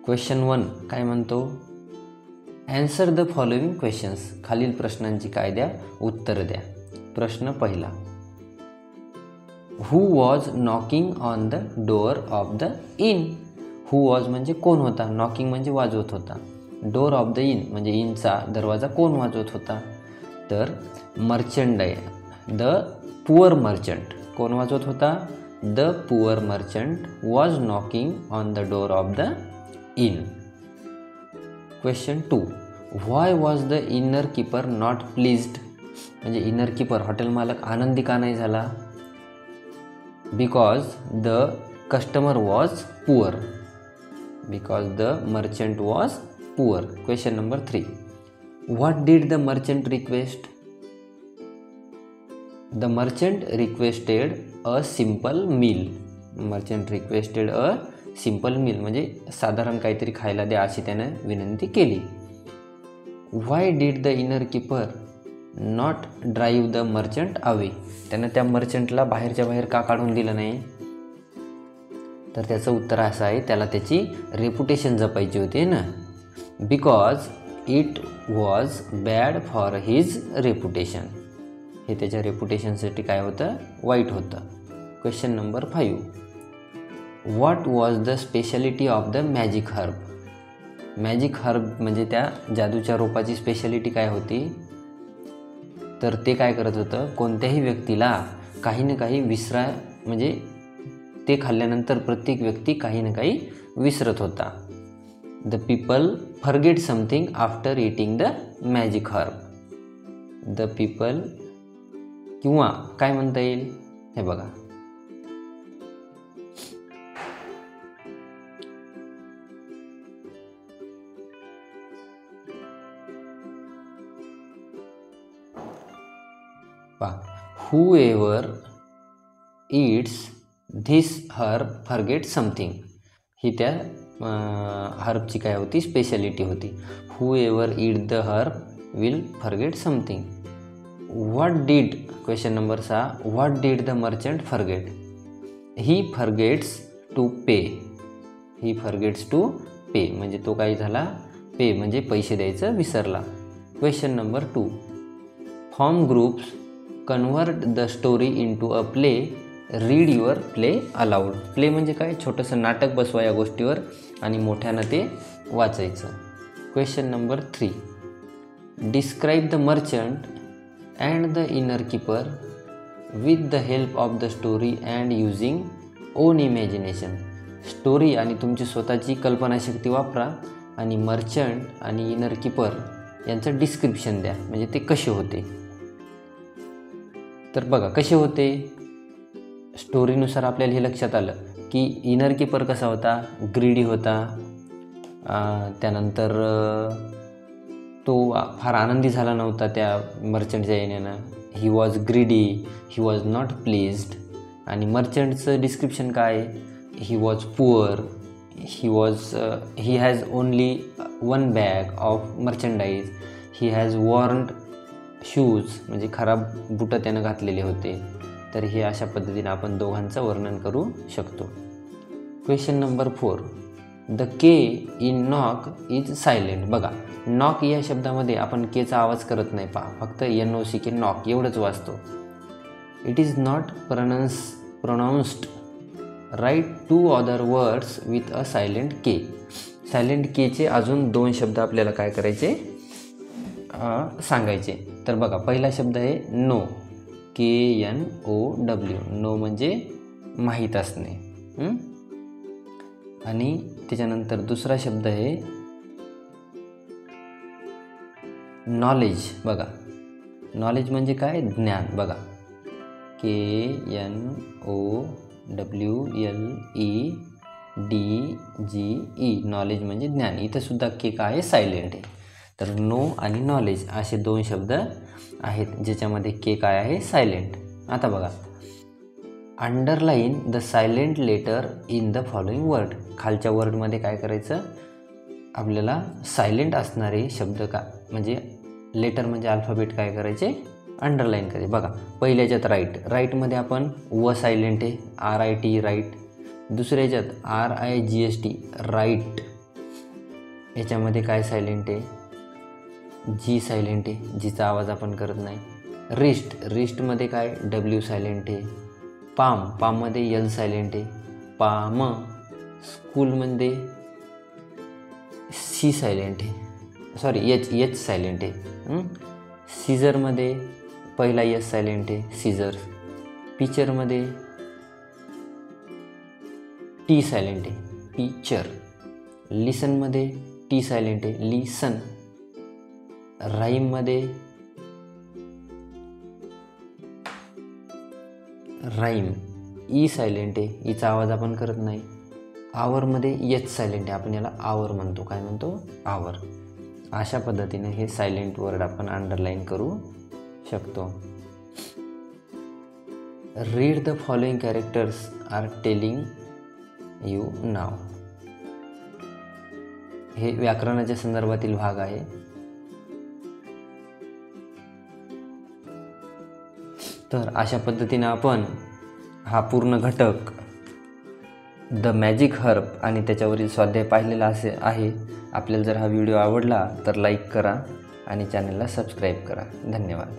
Question 1 काय म्हणतो, answer the following questions, खालील प्रश्नांची काय द्या, उत्तर द्या. प्रश्न पहिला, who was knocking on the door of the in. Who was म्हणजे कोण होता, नॉकिंग म्हणजे वाजवत होता, डोअर ऑफ द इन म्हणजे इनचा दरवाजा कोण वाजवत होता. तर मर्चंट आहे, द पुअर मर्चंट. कोण वाजवत होता, the poor merchant was knocking on the door of the inn. Question 2, why was the inner keeper not pleased. म्हणजे इनर कीपर हॉटेल मालक आनंदी का नाही झाला. Because the customer was poor. Because the merchant was poor. Question number 3, what did the merchant request. The merchant requested a simple meal. Merchant requested a simple meal म्हणजे साधारण काहीतरी खायला द्या अशी त्यानं विनंती केली. Why did the inner keeper not drive the merchant away. त्यानं त्या मर्चंटला बाहेरच्या बाहेर का काढून दिलं नाही. तर त्याचं उत्तर असं आहे, त्याला त्याची रेपुटेशन जपायची होती ना. Because it was bad for his reputation. हे त्याच्या रेपुटेशनसाठी काय होतं, वाईट होतं. Question number 5, what was the speciality of the magic herb. Magic herb म्हणजे त्या जादूच्या रोपाची स्पेशालिटी काय होती. तर ते काय करत होतं, कोणत्याही व्यक्तीला काही ना काही म्हणजे ते खाल्ल्यानंतर प्रत्येक व्यक्ती काही ना काही विसरत होता. The people forget something after eating the magic herb. The people किंवा काय म्हणता येईल, हे बघा, whoever eats this herb forget something. ही त्या हर्बची काय होती, स्पेशालिटी होती. whoever eat the herb will forget something. what did, question number 6, what did the merchant forget. he forgets to pay. he forgets to pay म्हणजे तो काय झाला, पे म्हणजे पैसे द्यायचं विसरला. Question number 2, form groups, convert the story into a play, read your play allowed. Play म्हणजे काय, छोटंसं नाटक बसवा या गोष्टीवर आणि मोठ्यानं ते वाचायचं. Question number 3, describe the merchant and the inner keeper with the help of the story and using on imagination. Story आणि तुमची स्वतःची कल्पनाशक्ती वापरा आणि मर्चंट आणि इनर कीपर यांचं डिस्क्रिप्शन द्या, म्हणजे ते कसे होते. तर बघा कसे होते, स्टोरीनुसार आपल्याला हे लक्षात आलं की इनर कीपर कसा होता, ग्रीडी होता. त्यानंतर तो फार आनंदी झाला नव्हता त्या मर्चंटच्या येण्यानं. He was greedy, he was not pleased. आणि मर्चंटचं डिस्क्रिप्शन काय, he was poor, he has only 1 bag of merchandise, he has worn shoes म्हणजे खराब बुटं त्यानं घातलेले होते. तर हे अशा पद्धतीने आपण दोघांचं वर्णन करू शकतो. Question number 4, the K in knock is silent. बघा, नॉक या शब्दामध्ये आपण केचा आवाज करत नाही, फक्त NOCK नॉक एवढंच वाचतो. It is not pronounced. Write 2 other words with a silent K. Silent केचे अजून 2 शब्द आपल्याला काय करायचे, सांगायचे. तर बघा, पहिला शब्द आहे नो, KNOW. नो म्हणजे माहीत असणे. आणि त्याच्यानंतर दुसरा शब्द आहे नॉलेज. बघा, नॉलेज म्हणजे काय, ज्ञान. बघा, KNOWLEDGE. नॉलेज म्हणजे ज्ञान. इथं सुद्धा के काय आहे, सायलेंट आहे. तर नो आणि नॉलेज असे 2 शब्द आहेत ज्याच्यामध्ये के काय आहे, सायलेंट. आता बघा, underline the silent letter in the following word. खालच्या वर्डमध्ये काय करायचं, आपल्याला सायलेंट असणारे शब्द का म्हणजे लेटर म्हणजे अल्फाबेट काय करायचे, अंडरलाईन करायचे. बघा, पहिल्याच्यात राईटमध्ये आपण व सायलेंट आहे, RIT राईट. दुसऱ्याच्यात RIGST राईट. याच्यामध्ये काय सायलेंट आहे? जी सायलेंट आहे, जीचा आवाज आपण करत नाही. रिस्टमध्ये काय? डब्ल्यू सायलेंट आहे. पाममध्ये यल सायलेंट आहे. पाम. स्कूलमध्ये सी सायलेंट आहे, सॉरी एच सायलेंट आहे. सीझरमध्ये पहिला एस सायलेंट आहे, सीझर. पिक्चरमध्ये टी सायलेंट आहे, पिक्चर. लिसनमध्ये टी सायलेंट आहे, लिसन. राईममध्ये राईम ई सायलेंट आहे, ईचा आवाज आपण करत नाही. आवरमध्ये एच सायलेंट आहे, आपण याला आवर म्हणतो. काय म्हणतो? आवर. अशा पद्धतीने हे सायलेंट वर्ड आपण अंडरलाईन करू शकतो. Read the following characters are telling you नाव. हे व्याकरणाच्या संदर्भातील भाग आहे. तर अशा पद्धतीने आपण हा पूर्ण घटक द मॅजिक हर्ब आणि त्याच्यावरील स्वाध्याय पाहिलेला आहे. आपल्याला जर हा व्हिडिओ आवडला तर लाईक करा आणि चॅनलला सबस्क्राईब करा. धन्यवाद.